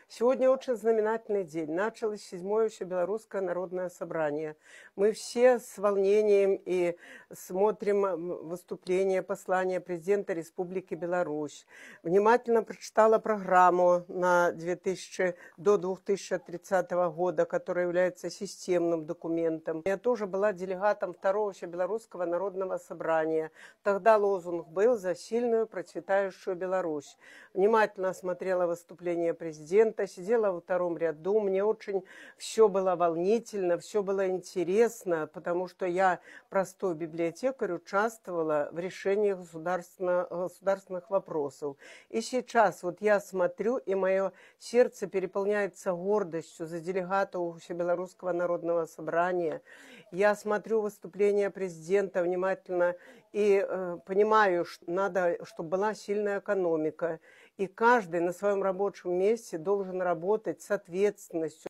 Сегодня очень знаменательный день. Началось 7-е Общебелорусское народное собрание. Мы все с волнением и смотрим выступление, послание президента Республики Беларусь. Внимательно прочитала программу до 2030 года, которая является системным документом. Я тоже была делегатом 2-го Общебелорусского народного собрания. Тогда лозунг был «За сильную, процветающую Беларусь». Внимательно осмотрела выступление президента, сидела во втором ряду. Мне очень все было волнительно, все было интересно, потому что я, простой библиотекарь, участвовала в решении государственных вопросов. И сейчас вот я смотрю, и мое сердце переполняется гордостью за делегатов Всебелорусского народного собрания. Я смотрю выступление президента внимательно и понимаю, что надо, чтобы была сильная экономика. И каждый на своем рабочем месте должен работать с ответственностью.